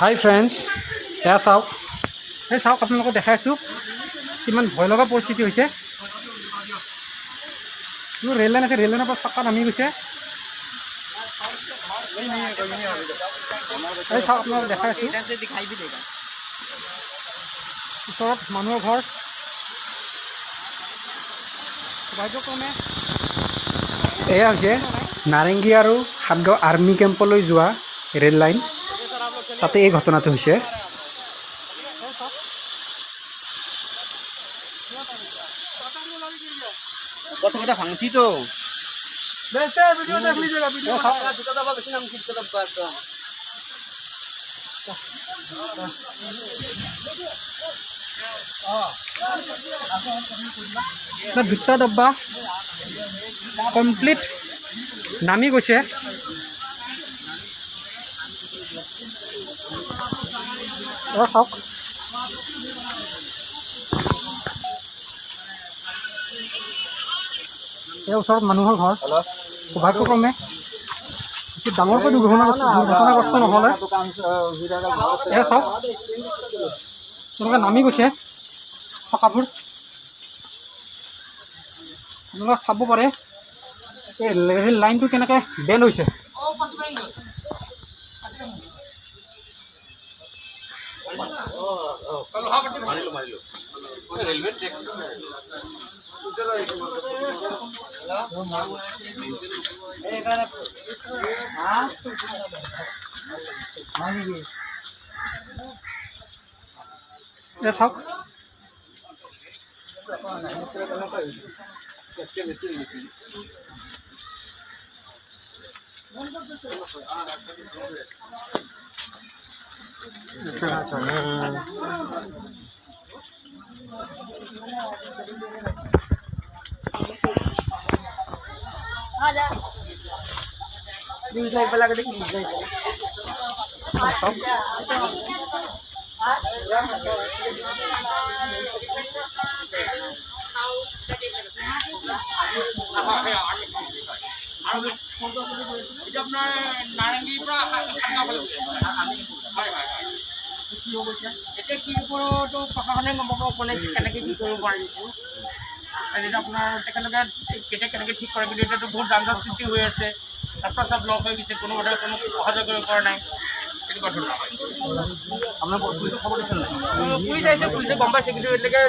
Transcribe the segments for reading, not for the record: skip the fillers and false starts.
হাই friends, এয়া চাওক, এই চাওক আপোনালোকক দেখাইছোঁ কিমান ভয় লগা পৰিস্থিতি হৈছে। ৰেল লাইন আছে, ৰেল লাইনৰ পৰা চক্কা নামি গৈছে। এই চাওক আপোনালোকক দেখাইছোঁ, ওচৰত মানুহৰ ঘৰ। সৌভাগ্যক্ৰমে এয়া হৈছে নাৰেংগী আৰু সাতগাঁও আৰ্মি কেম্পলৈ যোৱা ৰেল লাইন। তাতে এই ঘটনাটো হৈছে। কথা ভাঙছি তো দুটা ডব্বা কমপ্লিট নামি গৈছে। চাওক, এই ওচৰত মানুহৰ ঘৰ। সৌভাগ্যক্ৰমে ডাঙৰকৈ দুৰ্ঘটনাগ্ৰস্ত নহ'লে। এয়া চাওক, তেওঁলোকে নামি গৈছে চকাবোৰ। আপোনালোকে চাব পাৰে এই ৰেল লাইনটো কেনেকৈ বেণ্ড হৈছে। চাওক, আপোনাৰ নাৰেংগীৰ পৰা এতিয়া কি ওপৰতো প্ৰশাসনে গম পাব মানে কেনেকৈ কি কৰিব পাৰিছো। এতিয়া আপোনাৰ তেখেতলোকে কেতিয়া কেনেকৈ ঠিক কৰে, কিন্তু এতিয়াতো বহুত যান জঁট সৃষ্টি হৈ আছে। ৰাস্তা চব ব্লক হৈ গৈছে, কোনো কথা কোনো অহা যোৱা কৰিব পৰা নাই। তেনেকুৱা ধৰণৰ আপোনাৰ পুলিচে খবৰ দিছে নাই? পুলিচ আহিছে, পুলিচে গম পাইছে, কিন্তু এতিয়ালৈকে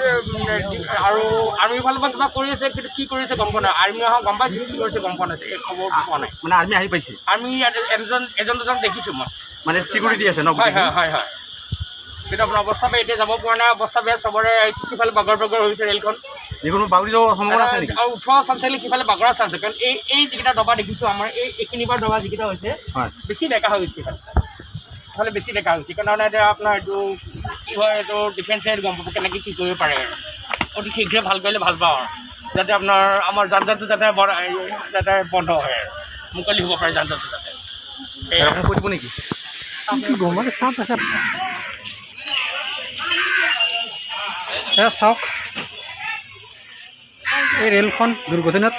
আৰু আৰ্মিৰ ফালৰ পৰা কিবা কৰি আছে, কিন্তু কি কৰিছে গম পোৱা নাই। আৰ্মি অহা গম পাইছে, কি কৰিছে গম পোৱা নাই, এই খবৰ পোৱা নাই। মানে আৰ্মি আহি পাইছে, আৰ্মি এজন দুজন দেখিছোঁ মই, মানে চিকিউৰিটি আছে ন? হয় হয় হয় হয়। কিন্তু আপোনাৰ অৱস্থা বেয়া, এতিয়া যাব পৰা নাই, অৱস্থা বেয়া চবৰে। সিফালে বাগৰ হৈছে ৰেলখন, যিকোনো বাগৰি যাব সম্ভাৱনা আছে নেকি? আৰু উঠোৱা চান্স থাকিলে সিফালে বাগৰা চান্স আছে। কাৰণ এই যিকেইটা ডবা দেখিছোঁ আমাৰ এইখিনি বাৰ ডবা যিকেইটা হৈছে বেছি বেকা হৈ গৈছে। সিফালে বেছি বেকা হৈছে, সেইকাৰণে এতিয়া আপোনাৰ এইটো কি হয়, এইটো ডিফেন্সে গম পাব কেনেকৈ কি কৰিব পাৰে আৰু অতি শীঘ্ৰে ভাল কৰিলে ভাল পাওঁ আৰু যাতে আপোনাৰ আমাৰ যান জঁটটো যাতে বন্ধ হয় আৰু মুকলি হ'ব পাৰে যান জঁটটো যাতে। কৈ দিব নেকি? এয়া চাওক, এই ৰেলখন দুৰ্ঘটনাত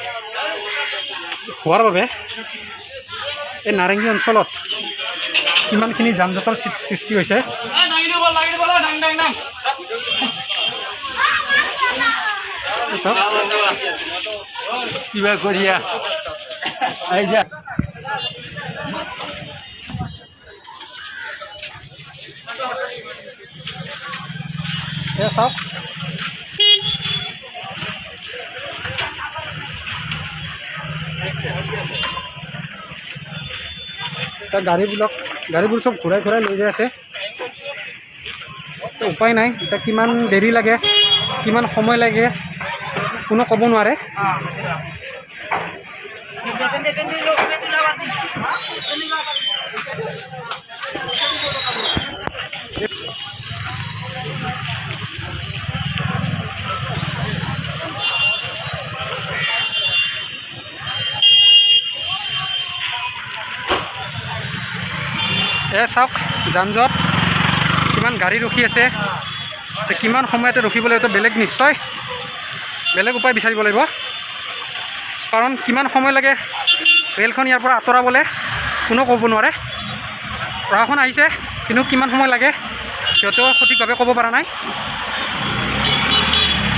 হোৱাৰ বাবে এই নাৰেংগী অঞ্চলত কিমানখিনি যান জঁটৰ সৃষ্টি হৈছে। কিবা কৰিয়া এয়া চাওক, এতিয়া গাড়ীবোৰ চব ঘূৰাই ঘূৰাই লৈ যাই আছে। উপায় নাই, এতিয়া কিমান দেৰি লাগে, কিমান সময় লাগে কোনো ক'ব নোৱাৰে। চাওক, যান জঁট কিমান গাড়ী ৰখি আছে, কিমান সময়তে ৰখিব লাগিব, বেলেগ নিশ্চয় বেলেগ উপায় বিচাৰিব লাগিব। কাৰণ কিমান সময় লাগে ৰেলখন ইয়াৰ পৰা আঁতৰাবলৈ কোনো ক'ব নোৱাৰে। প্ৰশাসন আহিছে, কিন্তু কিমান সময় লাগে সিহঁতেও সঠিকভাৱে ক'ব পৰা নাই।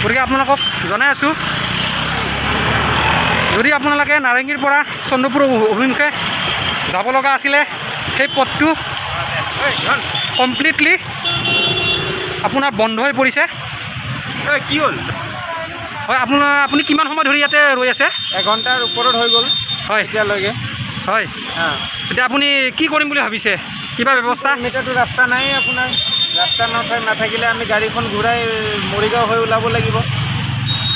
গতিকে আপোনালোকক জনাই আছোঁ, যদি আপোনালোকে নাৰেংগীৰ পৰা চন্দ্ৰপুৰ অভিমুখে যাব লগা আছিলে, সেই পথটো কমপ্লিটলি আপোনাৰ বন্ধ হৈ পৰিছে। কি হ'ল? হয়, আপুনি কিমান সময় ধৰি ইয়াতে ৰৈ আছে? এঘণ্টাৰ ওপৰত হৈ গ'ল হয় এতিয়ালৈকে। হয়, এতিয়া আপুনি কি কৰিম বুলি ভাবিছে? কিবা ব্যৱস্থা? এতিয়াতো ৰাস্তা নাই আপোনাৰ, ৰাস্তা নাথাকিলে আমি গাড়ীখন ঘূৰাই মৰিগাঁও হৈ ওলাব লাগিব।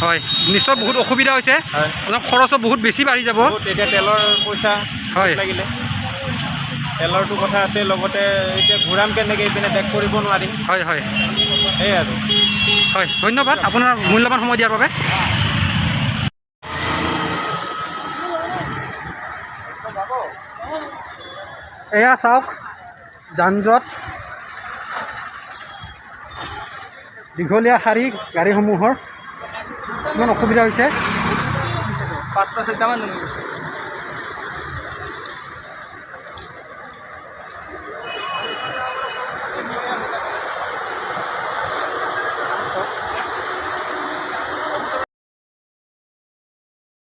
হয়, নিশ্চয় বহুত অসুবিধা হৈছে, হয়, আপোনাৰ খৰচো বহুত বেছি বাঢ়ি যাব। এতিয়া তেলৰ পইচা হয় লাগিলে, তেলৰটো কথা আছে, লগতে এতিয়া ঘূৰাম কেনেকৈ, এইপিনে বেক কৰিব নোৱাৰিম। হয় হয় সেয়াই আৰু। হয়, ধন্যবাদ আপোনাৰ মূল্যৱান সময় দিয়াৰ বাবে। এয়া চাওক যান জঁট, দীঘলীয়া শাৰী গাড়ীসমূহৰ কিমান অসুবিধা হৈছে। 5টা 6টামান